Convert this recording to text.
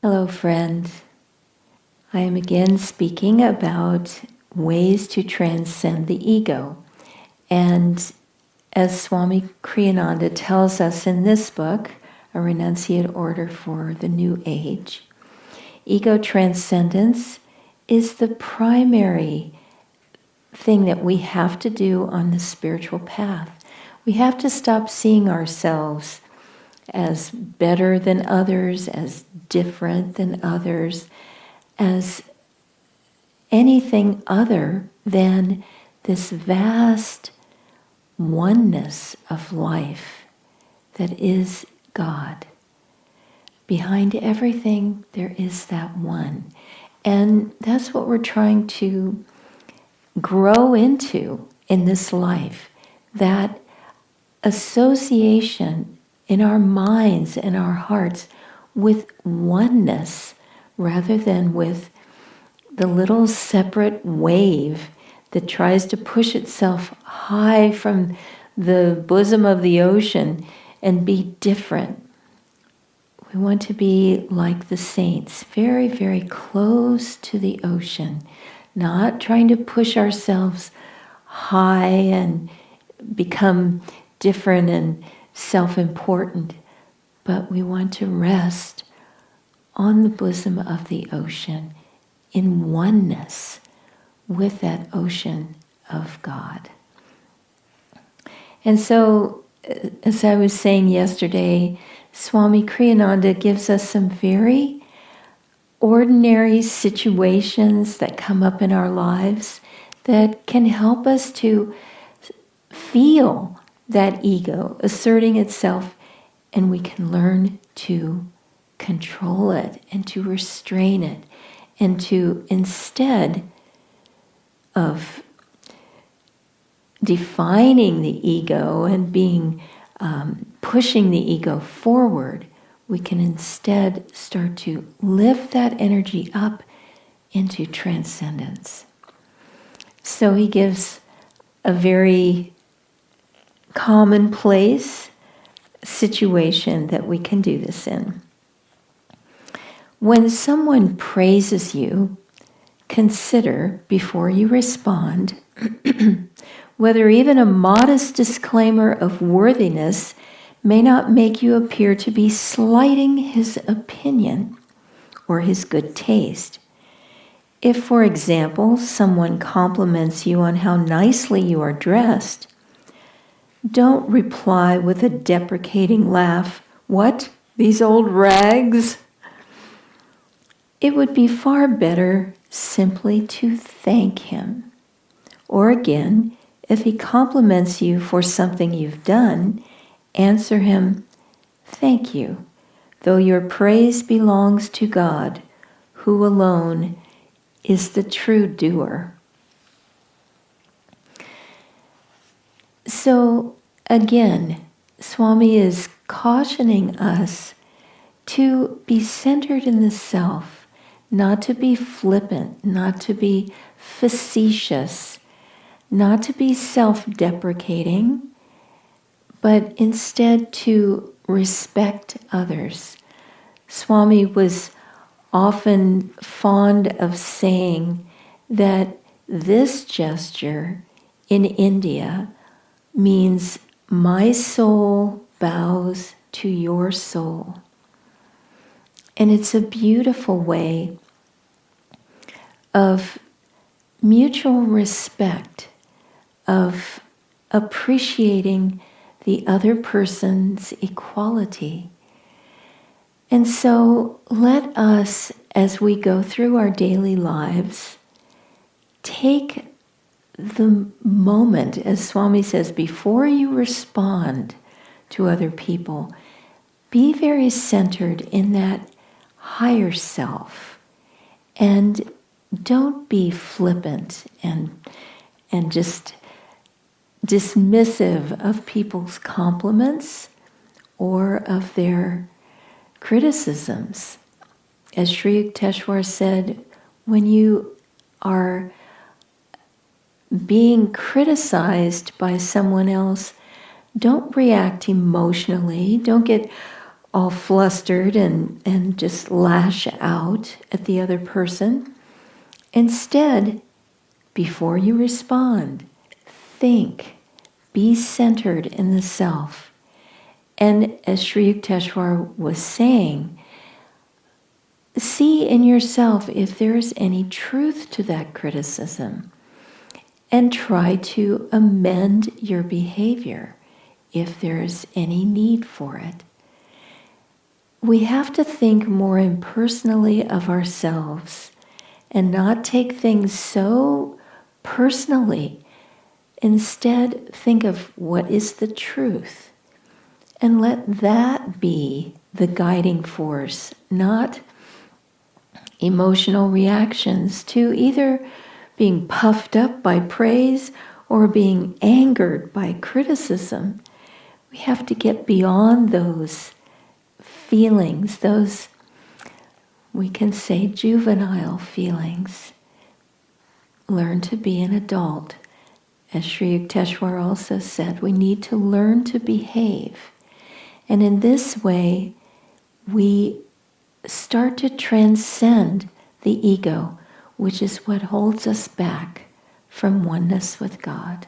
Hello, friend. I am again speaking about ways to transcend the ego. And as Swami Kriyananda tells us in this book, A Renunciate Order for the New Age, ego transcendence is the primary thing that we have to do on the spiritual path. We have to stop seeing ourselves as better than others, as different than others, as anything other than this vast oneness of life that is God. Behind everything, there is that one. And that's what we're trying to grow into in this life, that association in our minds and our hearts with oneness rather than with the little separate wave that tries to push itself high from the bosom of the ocean and be different. We want to be like the saints, very, very close to the ocean, not trying to push ourselves high and become different and self-important, but we want to rest on the bosom of the ocean in oneness with that ocean of God. And so, as I was saying yesterday, Swami Kriyananda gives us some very ordinary situations that come up in our lives that can help us to feel that ego asserting itself, and we can learn to control it and to restrain it, and to, instead of defining the ego and being pushing the ego forward, we can instead start to lift that energy up into transcendence. So he gives a very commonplace situation that we can do this in. When someone praises you, consider before you respond whether even a modest disclaimer of worthiness may not make you appear to be slighting his opinion or his good taste. If, for example, someone compliments you on how nicely you are dressed, don't reply with a deprecating laugh, "What, these old rags?" It would be far better simply to thank him. Or again, if he compliments you for something you've done, answer him, "Thank you, though your praise belongs to God, who alone is the true doer." So again, Swami is cautioning us to be centered in the self, not to be flippant, not to be facetious, not to be self-deprecating, but instead to respect others. Swami was often fond of saying that this gesture in India means my soul bows to your soul. And it's a beautiful way of mutual respect, of appreciating the other person's equality. And so let us, as we go through our daily lives, take the moment, as Swami says, before you respond to other people, be very centered in that higher self, and don't be flippant and just dismissive of people's compliments or of their criticisms. As Sri Yukteswar said, when you are being criticized by someone else, don't react emotionally. Don't get all flustered and just lash out at the other person. Instead, before you respond, think, be centered in the self. And as Sri Yukteswar was saying, see in yourself if there is any truth to that criticism, and try to amend your behavior if there is any need for it. We have to think more impersonally of ourselves and not take things so personally. Instead, think of what is the truth and let that be the guiding force, not emotional reactions to either being puffed up by praise or being angered by criticism. We have to get beyond those feelings, those, we can say, juvenile feelings. Learn to be an adult. As Sri Yukteswar also said, we need to learn to behave. And in this way, we start to transcend the ego, which is what holds us back from oneness with God.